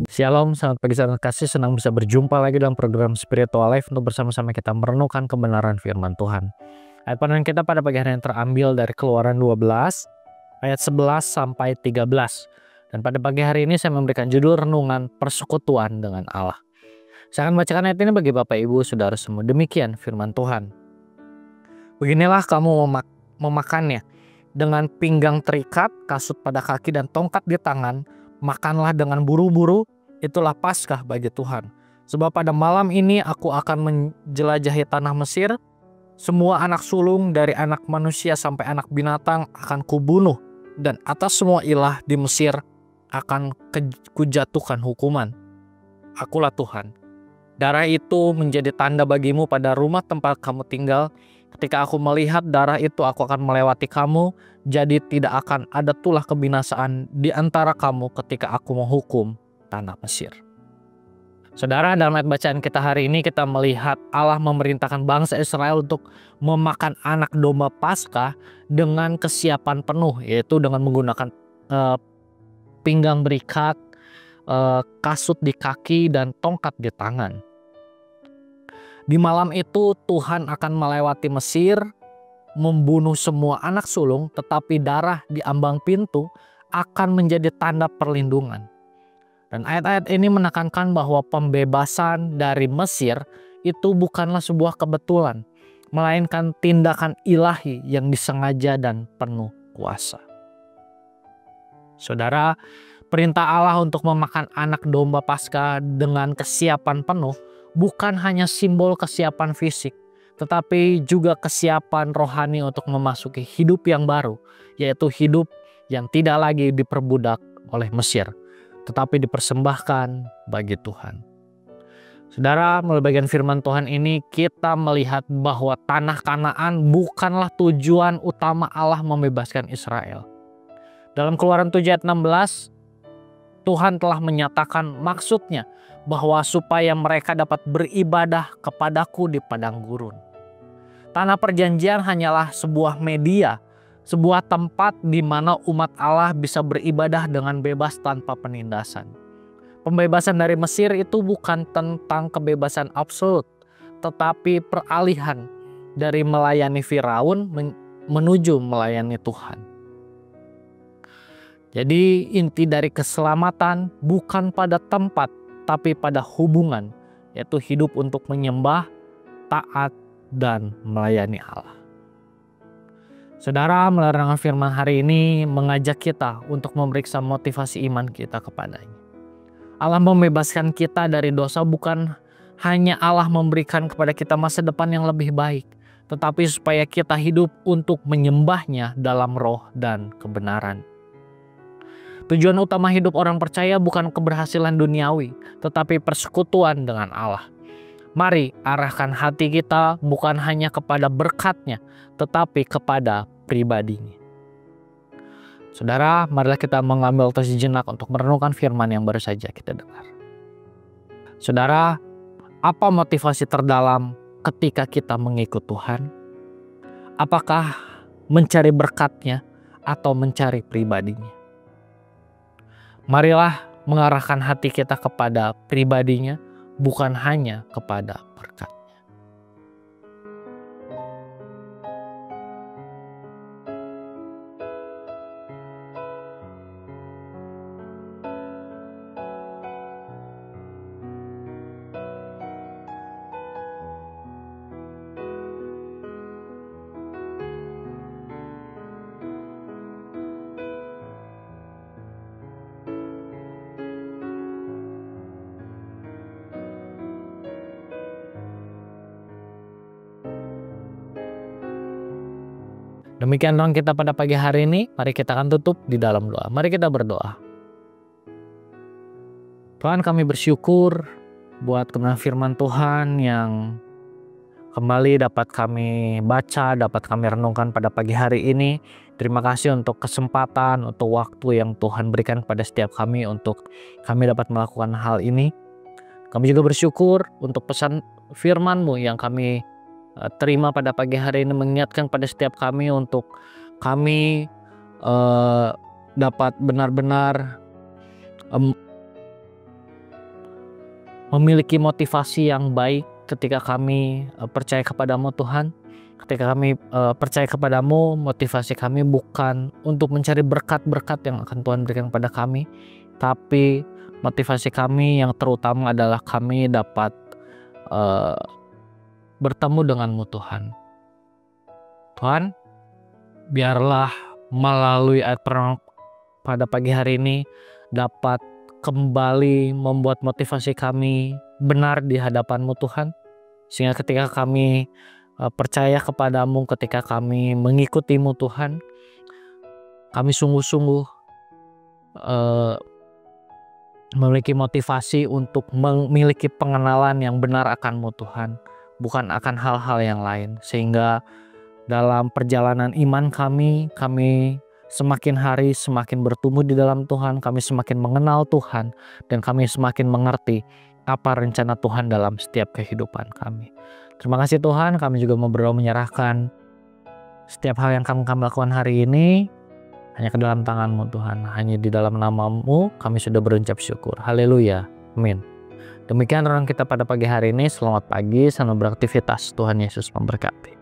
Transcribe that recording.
Shalom, selamat pagi saudara kasih. Senang bisa berjumpa lagi dalam program Spiritual Life untuk bersama-sama kita merenungkan kebenaran firman Tuhan. Ayat panduan kita pada pagi hari ini terambil dari Keluaran 12 ayat 11 sampai 13. Dan pada pagi hari ini saya memberikan judul renungan persekutuan dengan Allah. Saya akan bacakan ayat ini bagi Bapak Ibu Saudara semua. Demikian firman Tuhan. Beginilah kamu memakannya dengan pinggang terikat, kasut pada kaki dan tongkat di tangan. Makanlah dengan buru-buru. Itulah Paskah bagi Tuhan. Sebab pada malam ini aku akan menjelajahi tanah Mesir. Semua anak sulung dari anak manusia sampai anak binatang akan kubunuh. Dan atas semua ilah di Mesir akan kujatuhkan hukuman. Akulah Tuhan. Darah itu menjadi tanda bagimu pada rumah tempat kamu tinggal. Ketika aku melihat darah itu, aku akan melewati kamu. Jadi tidak akan ada tulah kebinasaan di antara kamu ketika aku menghukum tanah Mesir. Saudara, dalam ayat bacaan kita hari ini kita melihat Allah memerintahkan bangsa Israel untuk memakan anak domba Paskah dengan kesiapan penuh, yaitu dengan menggunakan pinggang berikat, kasut di kaki dan tongkat di tangan. Di malam itu Tuhan akan melewati Mesir, membunuh semua anak sulung, tetapi darah di ambang pintu akan menjadi tanda perlindungan. Dan ayat-ayat ini menekankan bahwa pembebasan dari Mesir itu bukanlah sebuah kebetulan, melainkan tindakan ilahi yang disengaja dan penuh kuasa. Saudara, perintah Allah untuk memakan anak domba Paskah dengan kesiapan penuh bukan hanya simbol kesiapan fisik, tetapi juga kesiapan rohani untuk memasuki hidup yang baru, yaitu hidup yang tidak lagi diperbudak oleh Mesir, tetapi dipersembahkan bagi Tuhan. Saudara, melalui bagian firman Tuhan ini kita melihat bahwa tanah Kanaan bukanlah tujuan utama Allah membebaskan Israel. Dalam Keluaran 7 ayat 16, Tuhan telah menyatakan maksudnya bahwa supaya mereka dapat beribadah kepadaku di padang gurun. Tanah perjanjian hanyalah sebuah media, sebuah tempat di mana umat Allah bisa beribadah dengan bebas tanpa penindasan. Pembebasan dari Mesir itu bukan tentang kebebasan absolut, tetapi peralihan dari melayani Firaun menuju melayani Tuhan. Jadi inti dari keselamatan bukan pada tempat, tapi pada hubungan, yaitu hidup untuk menyembah, taat, dan melayani Allah. Saudara, melarang firman hari ini mengajak kita untuk memeriksa motivasi iman kita kepadanya. Allah membebaskan kita dari dosa bukan hanya Allah memberikan kepada kita masa depan yang lebih baik, tetapi supaya kita hidup untuk menyembahnya dalam roh dan kebenaran. Tujuan utama hidup orang percaya bukan keberhasilan duniawi, tetapi persekutuan dengan Allah. Mari arahkan hati kita bukan hanya kepada berkat-Nya, tetapi kepada pribadinya. Saudara, marilah kita mengambil waktu sejenak untuk merenungkan firman yang baru saja kita dengar. Saudara, apa motivasi terdalam ketika kita mengikut Tuhan? Apakah mencari berkat-Nya atau mencari pribadinya? Marilah mengarahkan hati kita kepada pribadinya, bukan hanya kepada berkat. Demikian doa kita pada pagi hari ini. Mari kita akan tutup di dalam doa. Mari kita berdoa. Tuhan, kami bersyukur buat kebenaran firman Tuhan yang kembali dapat kami baca, dapat kami renungkan pada pagi hari ini. Terima kasih untuk kesempatan, untuk waktu yang Tuhan berikan kepada setiap kami untuk kami dapat melakukan hal ini. Kami juga bersyukur untuk pesan firman-Mu yang kami terima pada pagi hari ini, mengingatkan pada setiap kami untuk kami dapat benar-benar memiliki motivasi yang baik ketika kami percaya kepadamu Tuhan. Ketika kami percaya kepadamu, motivasi kami bukan untuk mencari berkat-berkat yang akan Tuhan berikan kepada kami, tapi motivasi kami yang terutama adalah kami dapat bertemu denganmu Tuhan. Tuhan, biarlah melalui ayat perenungan pada pagi hari ini dapat kembali membuat motivasi kami benar di hadapan-Mu Tuhan. Sehingga ketika kami percaya kepadamu, ketika kami mengikuti-Mu Tuhan, kami sungguh-sungguh memiliki motivasi untuk memiliki pengenalan yang benar akan-Mu Tuhan, bukan akan hal-hal yang lain. Sehingga dalam perjalanan iman kami semakin hari semakin bertumbuh di dalam Tuhan, kami semakin mengenal Tuhan, dan kami semakin mengerti apa rencana Tuhan dalam setiap kehidupan kami. Terima kasih Tuhan, kami juga mau berdoa menyerahkan setiap hal yang kami lakukan hari ini hanya ke dalam tangan-Mu Tuhan. Hanya di dalam nama-Mu kami sudah berucap syukur. Haleluya. Amin. Demikian renungan kita pada pagi hari ini. Selamat pagi, selamat beraktivitas. Tuhan Yesus memberkati.